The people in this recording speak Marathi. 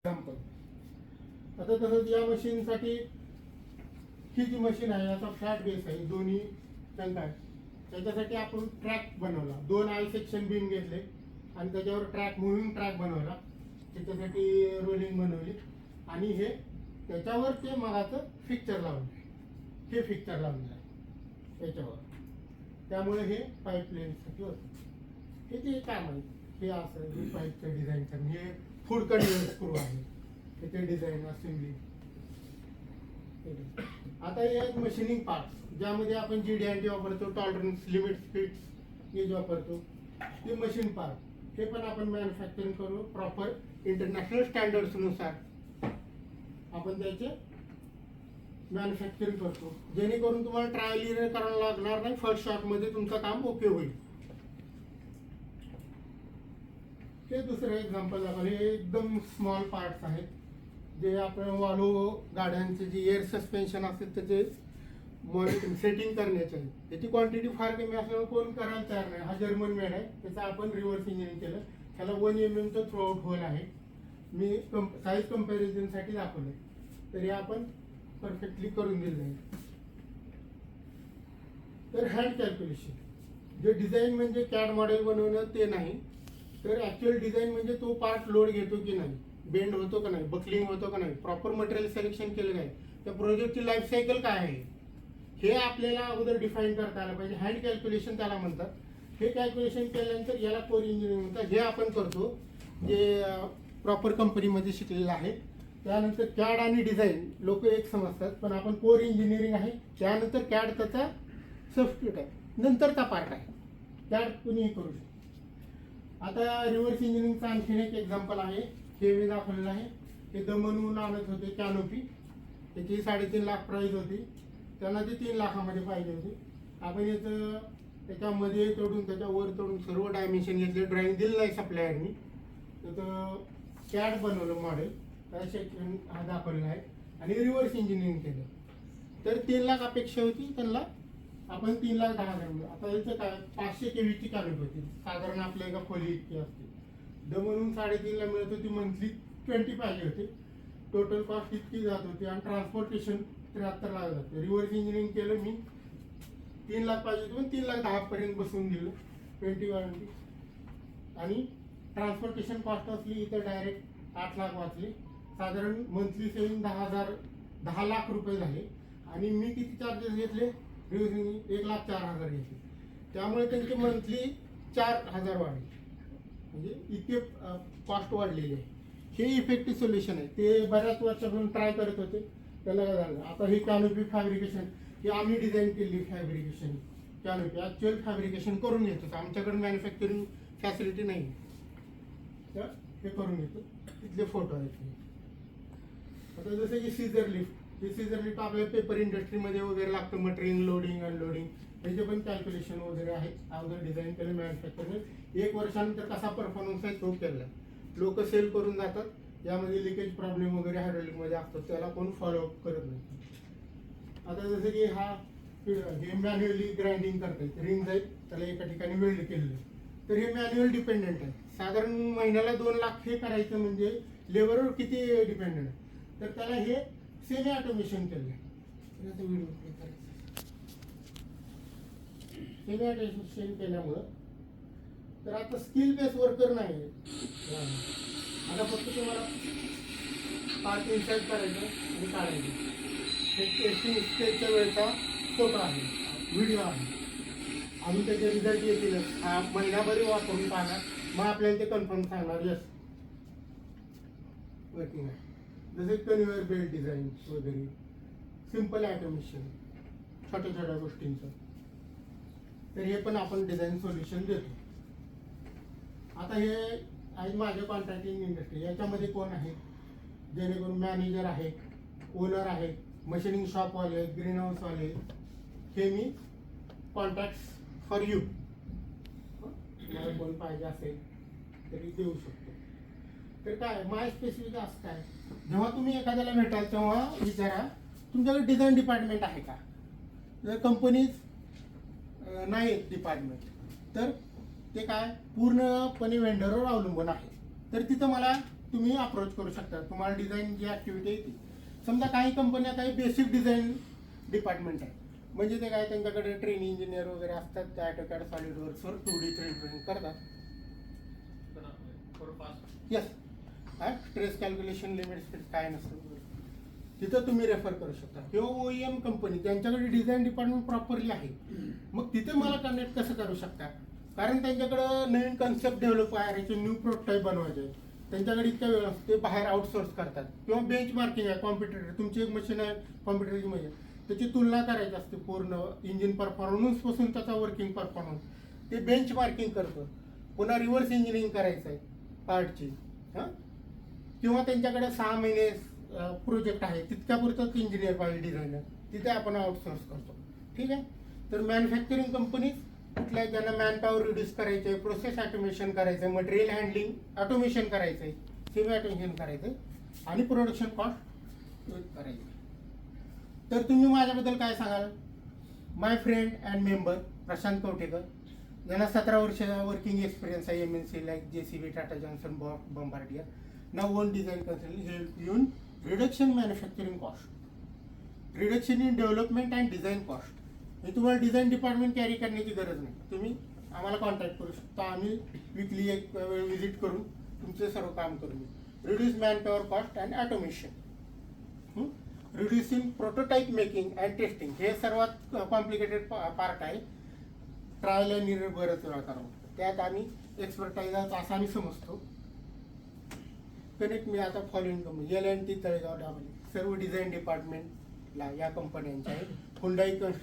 एक्झाम्पल. आता तसंच या मशीनसाठी ही जी मशीन आहे याचा फ्लॅट बेस आहे, दोन्ही टंक आहे. त्याच्यासाठी आपण ट्रॅक बनवला, 2 आय सेक्शन बीम घेतले आणि त्याच्यावर ट्रॅक, मुव्हिंग ट्रॅक बनवला. त्याच्यासाठी रोलिंग बनवली आणि हे त्याच्यावर ते मगाचं फिक्चर लावलं, हे फिक्चर लावलं आहे त्याच्यावर. त्यामुळे हे पाईपलाईनसाठी होतं. हे जे काम आहे हे असं, हे पाईपचं डिझाईन करणं, हे फूड कन्व्हेयर स्क्रू आहे, त्याचे डिझाईन असेंब्ली. आता हे एक मशीनिंग पार्ट ज्यामध्ये आपण GD&T वापरतो, टॉलरन्स, लिमिट, स्पीड्स हे वापरतो, ते मशीन पार्ट हे पण आपण मॅन्युफॅक्चरिंग करू प्रॉपर इंटरनॅशनल स्टँडर्ड्सनुसार आपण त्याचे मॅन्युफॅक्चरिंग करतो, जेणेकरून तुम्हाला ट्रायल इरर करायला लागणार नाही. फर्स्ट शॉटमध्ये तुमचं काम ओके होईल. हे दुसरं एक्झाम्पल दाखवलं. हे एकदम स्मॉल पार्ट्स आहेत जे आपण वॉल्वो गाड्यांचे जे एअर सस्पेन्शन असते त्याचे मॉनिटरिंग सेटिंग करण्याचे आहे. त्याची क्वांटिटी फार कमी असल्यामुळे कोण करायला तयार नाही. हा जर्मन मेड आहे, त्याचं आपण रिव्हर्स इंजिनिअरिंग केलं. त्याला 1 mm चं थ्रू आउट होल आहे. मी साईज कम्पॅरिझनसाठी दाखवलं, तरी आपण परफेक्टली करून दिलं आहे. तर हँड कॅल्क्युलेशन, जे डिझाईन म्हणजे कॅड मॉडेल बनवणं ते नाही, तर ॲक्च्युअल डिझाईन म्हणजे तो पार्ट लोड घेतो की नाही, बेंड होतो का नाही, बकलिंग होतो का नाही, प्रॉपर मटेरियल सिलेक्शन केलं नाही, त्या प्रोजेक्टची लाईफ सायकल काय आहे हे आपल्याला अगोदर डिफाईन करता आलं पाहिजे. हँड कॅल्क्युलेशन त्याला म्हणतात. हे कॅल्क्युलेशन केल्यानंतर याला कोर इंजिनिअरिंग म्हणतात. हे आपण करतो जे प्रॉपर कंपनीमध्ये शिकलेलं आहे. त्यानंतर कॅड आणि डिझाईन लोक एक समजतात, पण आपण कोर इंजिनिअरिंग आहे. त्यानंतर कॅड त्याचा सबस्टिट्यूट आहे, नंतरचा पार्ट आहे. कॅड कुणीही करू शकतो. आता रिव्हर्स इंजिनिअरिंगचा आणखीन एक एक्झाम्पल आहे, हे मी दाखवलेलं आहे. हे दमनहून आणत होते कॅनोपी, त्याची 3.5 लाख प्राईज होती. त्यांना ती 3 लाखामध्ये पाहिजे होती. आपण याचं त्याच्यामध्ये तोडून त्याच्यावर तोडून सर्व डायमेन्शन घेतले. ड्रॉइंग दिलं नाही सप्लायरनी, त्याचं कॅड बनवलं मॉडेल, सेक्शन हा दाखवलेला आहे आणि रिव्हर्स इंजिनिअरिंग केलं. तर 3 लाख अपेक्षा होती त्यांना, आपण 3,10,000 मिळालं. आता याचं काय 500 kV ची कॅनोपी होती, साधारण आपल्या एका खोली इतकी असते. दमनहून 3.5 ला मिळत होती, मंथली 20 पाहिजे होते. टोटल कॉस्ट इतकी जात होती आणि ट्रान्सपोर्टेशन 73 लाख जाते. रिव्हर्स इंजिनिअरिंग केलं मी, 3 लाख पाहिजे होते पण 3,10,000 पर्यंत बसून दिलं 20 वॉरंटी. आणि ट्रान्सपोर्टेशन कॉस्ट असली इथं डायरेक्ट 8 लाख वाचले. साधारण मंथली सेविंग 10 लाख रुपये झाले. आणि मी किती चार्जेस घेतले, 1,04,000 घेतले. त्यामुळे त्यांचे मंथली 4,000 वाढले, म्हणजे इतके कॉस्ट वाढलेली आहे. हे इफेक्टिव्ह सोल्युशन आहे. ते बऱ्याच वर्षापासून ट्राय करत होते, त्याला काय झालं. आता ही कॅनोपी फॅब्रिकेशन ही आम्ही डिझाईन केली. फॅब्रिकेशन कॅनोपी ॲक्च्युअल फॅब्रिकेशन करून घेतो, आमच्याकडे मॅन्युफॅक्चरिंग फॅसिलिटी नाही, तर हे करून घेतो. तिथले फोटो आहेत. आता जसं की सीझर लिफ्ट, हे सीझर लिफ्ट आपल्या पेपर इंडस्ट्रीमध्ये वगैरे लागतं, मटेरियल लोडिंग अनलोडिंग, त्याचे पण कॅल्क्युलेशन वगैरे आहे. अगोदर डिझाईन केलं मॅन्युफॅक्चरिंग. 1 वर्षानंतर कसा परफॉर्मन्स आहे तो केला. लोक सेल करून जातात. यामध्ये लिकेज प्रॉब्लेम वगैरे हायड्रोलिकमध्ये असतात, त्याला कोण फॉलोअप करत नाही. आता जसं की हे मॅन्युअली ग्राइंडिंग करतात, रिंग्स आहेत, त्याला एका ठिकाणी वेल्ड केलेलं, तर हे मॅन्युअल डिपेंडेंट आहे. साधारण महिन्याला 2 लाख हे करायचं म्हणजे लेबरवर किती डिपेंडेंट आहे. तर त्याला हे सेमी ऑटोमेशन केलं. सेमी ऑटोमेशन केल्यामुळं तर आता स्किल बेस वर्कर नाही. आता फक्त तुम्हाला पार्ट इन्सर्ट करायचं आणि काढायचं. टेस्टिंग स्टेजच्या वेळचा फोटो आहे, व्हिडिओ आहे. आम्ही त्याचे रिझल्ट येतील, महिनाभर वापरून पाहणार, मग आपल्याला ते कन्फर्म सांगणार यस वर्किंग आहे. जसे कन्व्हेयर बेल्ट डिझाईन वगैरे, सिम्पल ऑटोमेशन, छोट्या छोट्या गोष्टींचं, तर हे पण आपण डिझाईन सोल्युशन देतो. आता हे आहे माझ्या कॉन्ट्रॅक्टिंग इंडस्ट्री. याच्यामध्ये कोण आहे, जेणेकरून मॅनेजर आहे, ओनर आहे, मशिनिंग शॉपवाले, ग्रीन हाऊसवाले, हे मी कॉन्टॅक्ट्स फॉर यू. मला कोण पाहिजे असेल तरी देऊ शकतो. तर काय माय स्पेसिफिक असं काय, जेव्हा तुम्ही एखाद्याला भेटाल तेव्हा विचारा तुमच्याकडे डिझाईन डिपार्टमेंट आहे का. जर कंपनीज नाही डिपार्टमेंट तर ते काय पूर्णपणे वेंडरवर अवलंबून आहे, तर तिथं मला तुम्ही अप्रोच करू शकता. तुम्हाला डिझाईन जी ॲक्टिव्हिटी आहे ती. समजा काही कंपन्या काही बेसिक डिझाईन डिपार्टमेंट आहे, म्हणजे ते काय त्यांच्याकडे ट्रेनिंग इंजिनियर वगैरे असतात, त्या AutoCAD सॉलिडवर्क्सवर 2D 3D ड्रॉइंग करतात. येस, काय स्ट्रेस कॅल्क्युलेशन लिमिट स्पेस काय नसतं, तिथं तुम्ही रेफर करू शकता. किंवा OEM कंपनी ज्यांच्याकडे डिझाईन डिपार्टमेंट प्रॉपरली आहे, मग तिथे मला कनेक्ट कसं करू शकता, कारण त्यांच्याकडं नवीन कन्सेप्ट डेव्हलप करायचे, न्यू प्रोटोटाईप बनवायचे, त्यांच्याकडे इतका वेळ असतो, ते बाहेर आउटसोर्स करतात. किंवा बेंच मार्किंग आहे, कॉम्प्युटर, तुमची एक मशीन आहे कॉम्प्युटरची मशीन, त्याची तुलना करायची असते पूर्ण इंजिन परफॉर्मन्सपासून त्याचा वर्किंग परफॉर्मन्स, ते बेंच मार्किंग करतं. पुन्हा रिव्हर्स इंजिनिअरिंग करायचं आहे पार्टची, हां. किंवा त्यांच्याकडे 6 महिने प्रोजेक्ट आहे, तितक्यापुरतंच इंजिनियर पाहिजे डिझायनर, तिथे आपण आउटसोर्स करतो. ठीक आहे. तर मॅन्युफॅक्चरिंग कंपनीज कुठल्या ज्यांना मॅनपॉवर रिड्यूस करायचं आहे, प्रोसेस ऑटोमेशन करायचं आहे, मटेरियल हँडलिंग ऑटोमेशन करायचं आहे, सेमी ऑटोमेशन करायचं आहे, आणि प्रोडक्शन कॉस्ट करायचं. तर तुम्ही माझ्याबद्दल काय सांगाल? My friend and member Prashant Kavthekar, ज्यांना 17 वर्ष वर्किंग एक्सपिरियन्स आहे MNC like JCB, Tata Johnson, Bombardier. Now one design consulting help you in reduction manufacturing cost, reduction in development and design cost. हे तुम्हाला डिझाईन डिपार्टमेंट कॅरी करण्याची गरज नाही, तुम्ही आम्हाला कॉन्टॅक्ट करू शकता. आम्ही वीकली एक वेळ व्हिजिट करून तुमचे सर्व काम करून देऊ. Reduce manpower cost and automation, reducing prototype making and testing, हे सर्वात कॉम्प्लिकेटेड पार्ट आहे. ट्रायल अँड एरर बरंच वेळा करावं, त्यात आम्ही एक्सपर्टाईज असं आम्ही समजतो. कनेक्ट मी आता following company L&T Talegaon, Dabli, सर्व डिझाईन डिपार्टमेंटला या कंपन्यांच्या आहेत. हुंडाई